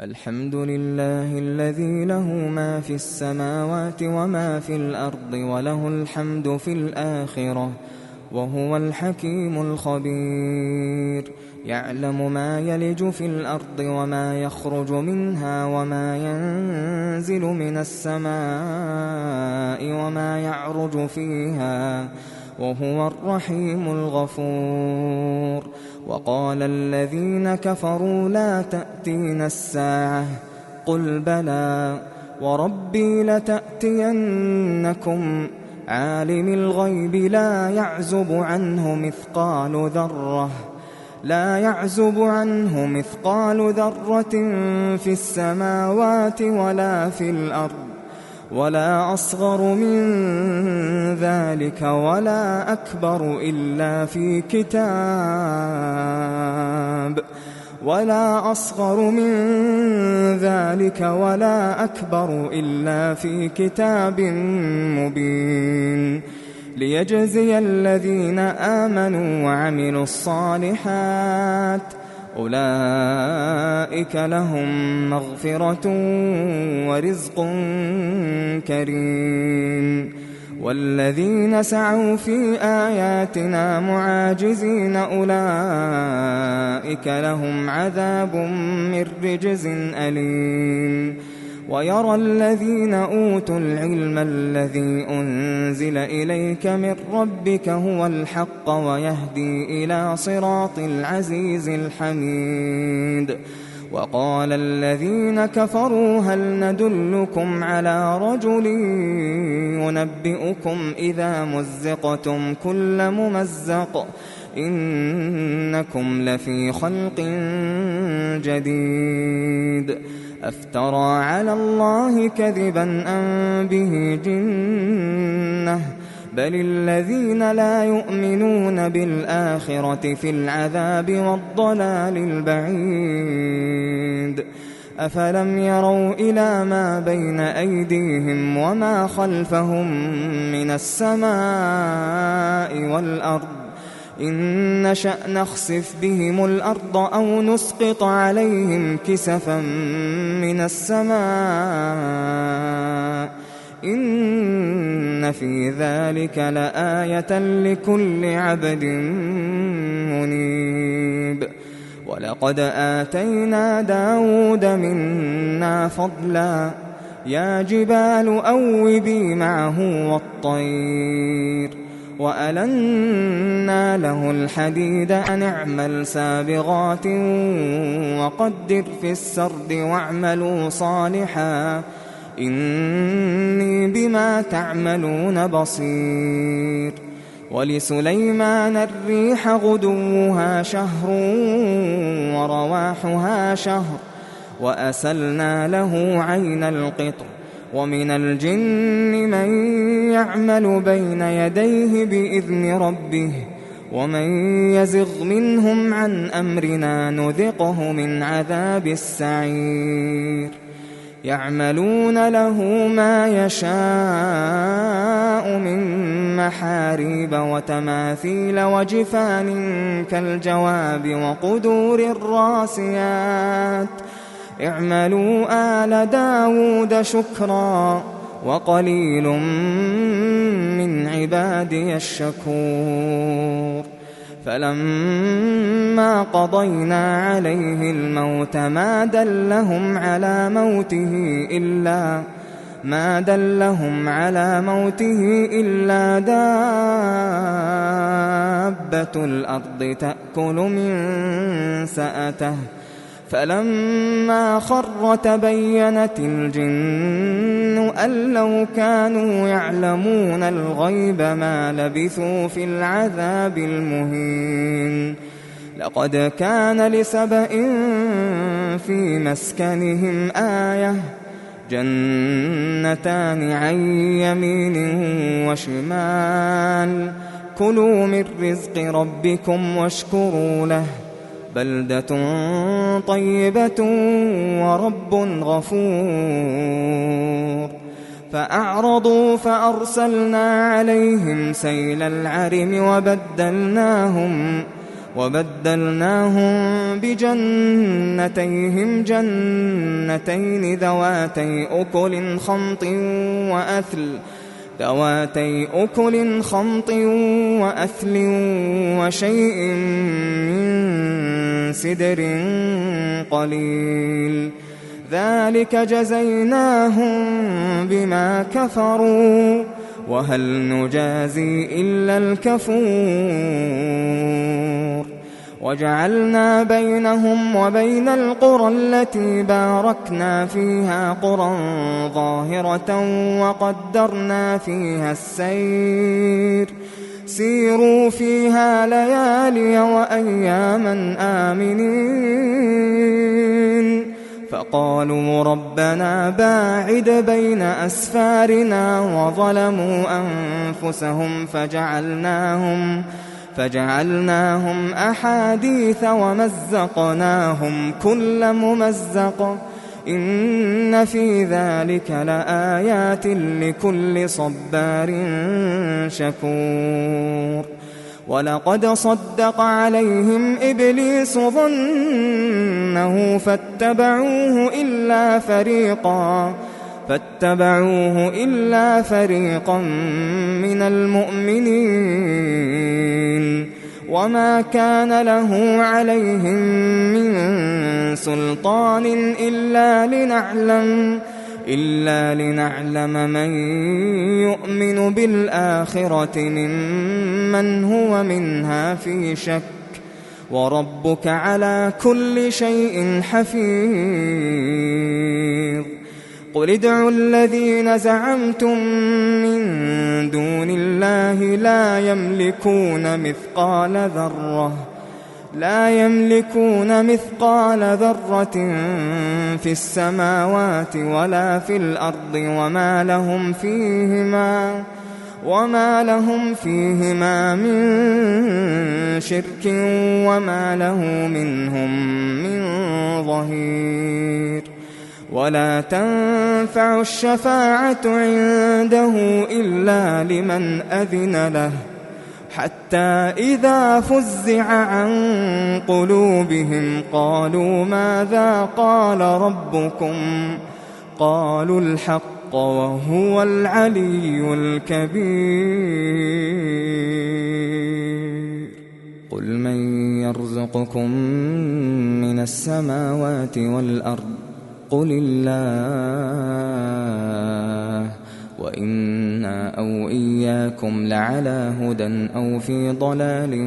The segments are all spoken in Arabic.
الحمد لله الذي له ما في السماوات وما في الأرض وله الحمد في الآخرة وهو الحكيم الخبير. يعلم ما يلج في الأرض وما يخرج منها وما ينزل من السماء وما يعرج فيها وهو الرحيم الغفور. وقال الذين كفروا لا تأتينا الساعة قل بلى وربي لتأتينكم عالم الغيب لا يعزب عنه مثقال ذرة في السماوات ولا في الأرض ولا أصغر من ذلك ولا أكبر إلا في كتاب مبين ليجزي الذين آمنوا وعملوا الصالحات أولئك لهم مغفرة ورزق كريم. والذين سعوا في آياتنا معاجزين أولئك لهم عذاب من رجز أليم. ويرى الذين أوتوا العلم الذي أنزل إليك من ربك هو الحق ويهدي إلى صراط العزيز الحميد. وقال الذين كفروا هل ندلكم على رجل ينبئكم إذا مزقتم كل ممزق إنكم لفي خلق جديد. أفترى على الله كذبا أم به جنة بل الذين لا يؤمنون بالآخرة في العذاب والضلال البعيد. أفلم يروا إلى ما بين أيديهم وما خلفهم من السماء والأرض إن نشأ نخسف بهم الأرض أو نسقط عليهم كسفا من السماء إن في ذلك لآية لكل عبد منيب. ولقد آتينا داود منا فضلا يا جبال أوبي معه والطير وألنا له الحديد أن اعمل سابغات وقدر في السرد واعملوا صالحا إني بما تعملون بصير. ولسليمان الريح غدوها شهر ورواحها شهر وأسلنا له عين القطر. ومن الجن من يعمل بين يديه بإذن ربه ومن يزغ منهم عن أمرنا نذقه من عذاب السعير. يعملون له ما يشاء من محاريب وتماثيل وجفان كالجواب وقدور الراسيات اعملوا آل داود شكرا وقليل من عبادي الشكور. فلما قضينا عليه الموت ما دلهم على موته إلا دابة الأرض تأكل من سأته فلما خر تبينت الجن أن لو كانوا يعلمون الغيب ما لبثوا في العذاب المهين. لقد كان لسبإ في مسكنهم آية جنتان عن يمين وشمال كلوا من رزق ربكم واشكروا له بلدة طيبة ورب غفور. فأعرضوا فأرسلنا عليهم سيل العرم وبدلناهم بجنتيهم جنتين ذواتي أكل خمط وأثل وشيء من سدر قليل ذلك جزيناهم بما كفروا وهل نجازي إلا الكفور وجعلنا بينهم وبين القرى التي باركنا فيها قرى ظاهرة وقدرنا فيها السير سيروا فيها ليالي وأياما آمنين فقالوا ربنا باعد بين أسفارنا وظلموا أنفسهم فجعلناهم أحاديث ومزقناهم كل ممزق إن في ذلك لآيات لكل صبار شكور ولقد صدق عليهم إبليس ظنه فاتبعوه إلا فريقا من المؤمنين وما كان له عليهم من سلطان إلا لنعلم من يؤمن بالآخرة ممن هو منها في شك وربك على كل شيء حفيظ قل ادعوا الذين زعمتم من دون الله لا يملكون مثقال ذرة في السماوات ولا في الأرض وما لهم فيهما من شرك وما له منهم من ظهير ولا تنفع الشفاعة عنده إلا لمن أذن له حتى إذا فزع عن قلوبهم قالوا ماذا قال ربكم قالوا الحق وهو العلي الكبير قل من يرزقكم من السماوات والأرض قل الله وإنا أو إياكم لعلى هدى أو في ضلال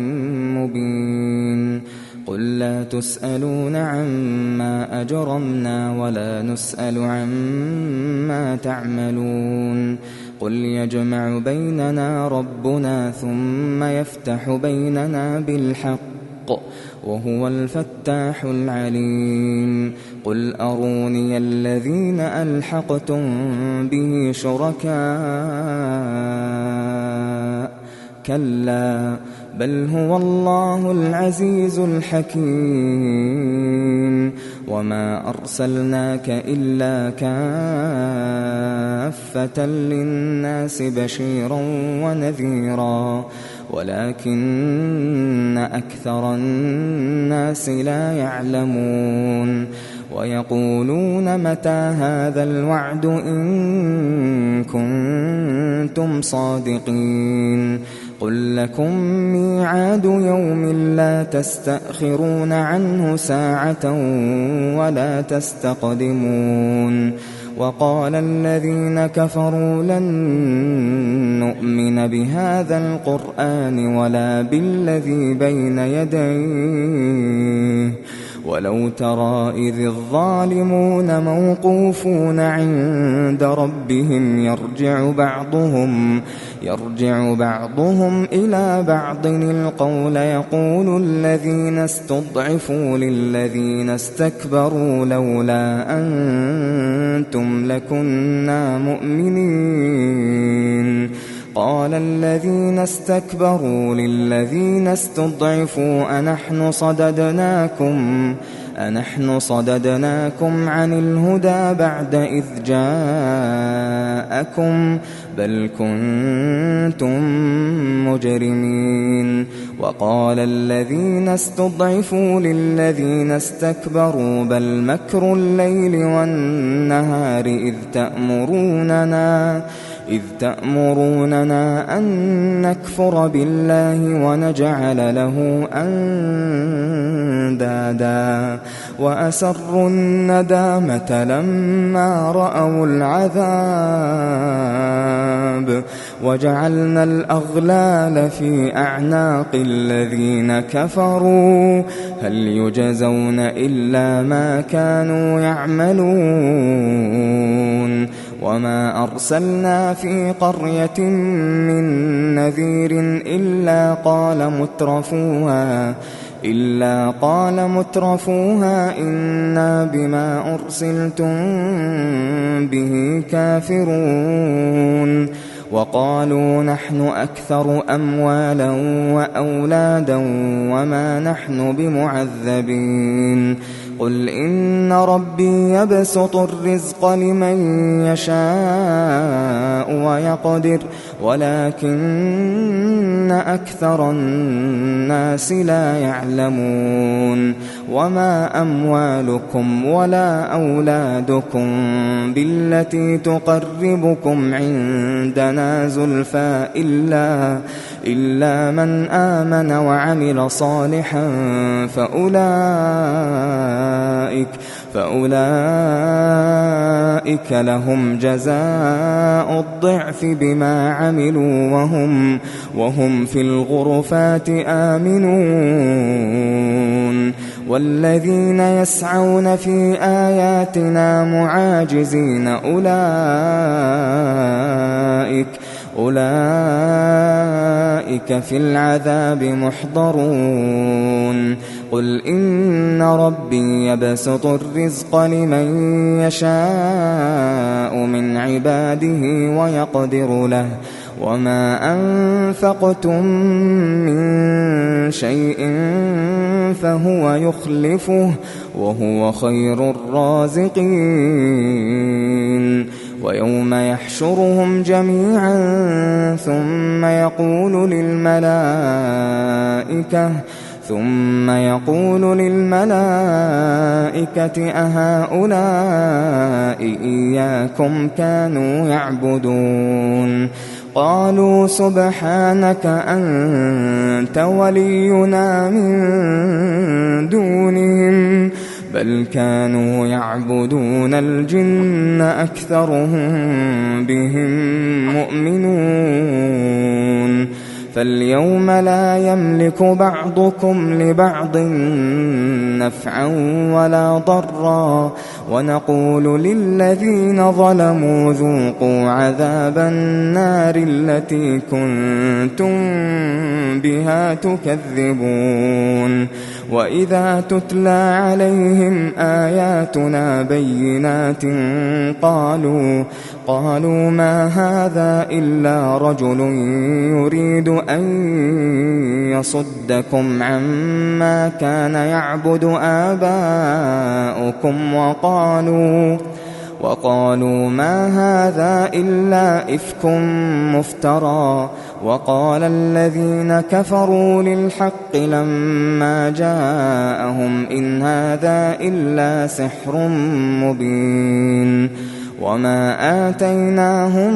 مبين قل لا تسألون عما أجرمنا ولا نسأل عما تعملون قل يجمع بيننا ربنا ثم يفتح بيننا بالحق وهو الفتاح العليم قل أروني الذين ألحقتم به شركاء كلا بل هو الله العزيز الحكيم وما أرسلناك إلا كافة للناس بشيرا ونذيرا ولكن أكثر الناس لا يعلمون ويقولون متى هذا الوعد إن كنتم صادقين قل لكم ميعاد يوم لا تستأخرون عنه ساعة ولا تستقدمون وقال الذين كفروا لن نؤمن بهذا القرآن ولا بالذي بين يديه ولو ترى إذ الظالمون موقوفون عند ربهم يرجع بعضهم إلى بعض القول يقول الذين استضعفوا للذين استكبروا لولا أنتم لكنا مؤمنين قال الذين استكبروا للذين استضعفوا أنحن صددناكم عن الهدى بعد إذ جاءكم بل كنتم مجرمين وقال الذين استضعفوا للذين استكبروا بل مكر الليل والنهار إذ تأمروننا أن نكفر بالله ونجعل له أندادا وأسروا الندامة لما رأوا العذاب وجعلنا الأغلال في أعناق الذين كفروا هل يجزون إلا ما كانوا يعملون وما أرسلنا في قرية من نذير إلا قال مترفوها إنا بما أرسلتم به كافرون وقالوا نحن أكثر أموالا وأولادا وما نحن بمعذبين قل إن ربي يبسط الرزق لمن يشاء ويقدر ولكن أكثر الناس لا يعلمون وما أموالكم ولا أولادكم بالتي تقربكم عندنا زلفى إلا من آمن وعمل صالحا فأولئك لهم جزاء الضعف بما عملوا وهم في الغرفات آمنون والذين يسعون في آياتنا معاجزين أولئك في العذاب محضرون قل إن ربي يبسط الرزق لمن يشاء من عباده ويقدر له وما أنفقتم من شيء فهو يخلفه وهو خير الرازقين ويوم يحشرهم جميعا ثم يقول للملائكة أهؤلاء إياكم كانوا يعبدون قالوا سبحانك أنت ولينا من دونهم بل كانوا يعبدون الجن أكثرهم بهم مؤمنون فاليوم لا يملك بعضكم لبعض نفعا ولا ضرا ونقول للذين ظلموا ذوقوا عذاب النار التي كنتم بها تكذبون وإذا تتلى عليهم آياتنا بينات قالوا ما هذا إلا رجل يريد أن يصدكم عما كان يعبد آباؤكم وقالوا ما هذا إلا إفك مفترى وقال الذين كفروا للحق لما جاءهم إن هذا إلا سحر مبين وما آتيناهم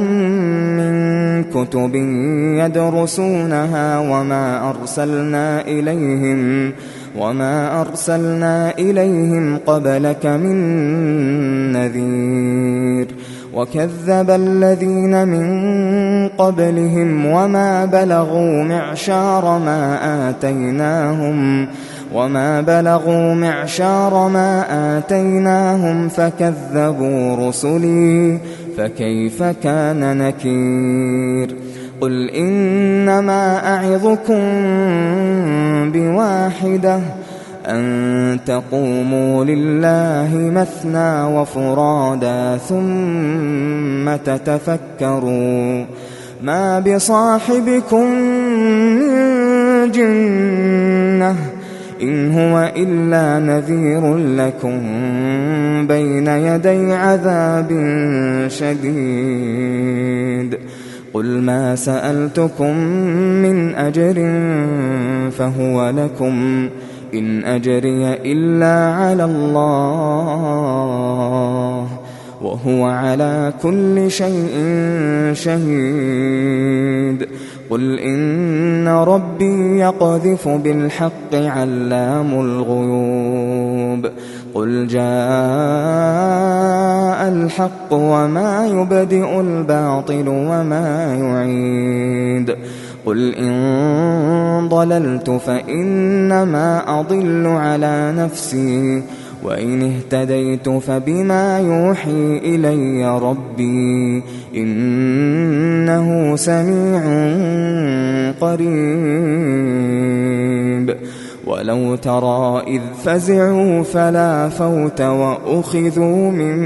من كتب يدرسونها وما أرسلنا إليهم قبلك من نذير وكذب الذين من قبلهم وما بلغوا معشار ما آتيناهم فكذبوا رسلي فكيف كان نكير قل إنما أعظكم بواحدة أن تقوموا لله مثنى وفرادا ثم تتفكروا ما بصاحبكم من جنة إن هو إلا نذير لكم بين يدي عذاب شديد قل ما سألتكم من أجر فهو لكم إن أجري إلا على الله وهو على كل شيء شهيد قل إن ربي يقذف بالحق علام الغيوب قل جاء الحق وما يبدئ الباطل وما يعيد قل إن ضللت فإنما أضل على نفسي وإن اهتديت فبما يوحي إلي ربي إنه سميع قريب ولو ترى إذ فزعوا فلا فوت وأخذوا من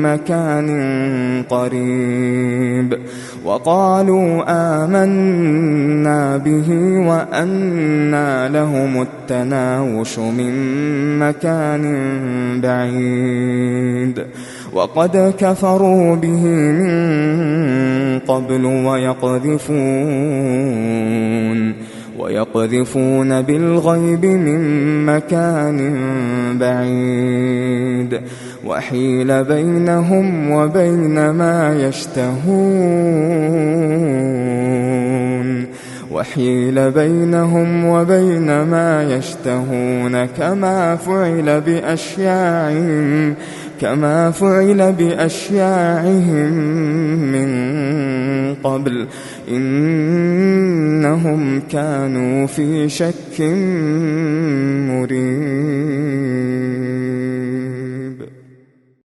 مكان قريب وقالوا آمنا به وأنى لهم التناوش من مكان بعيد وقد كفروا به من قبل ويقذفون بالغيب من مكان بعيد وحيل بينهم وبين ما يشتهون كما فعل بأشياعهم من قبل إنهم كانوا في شك مريب.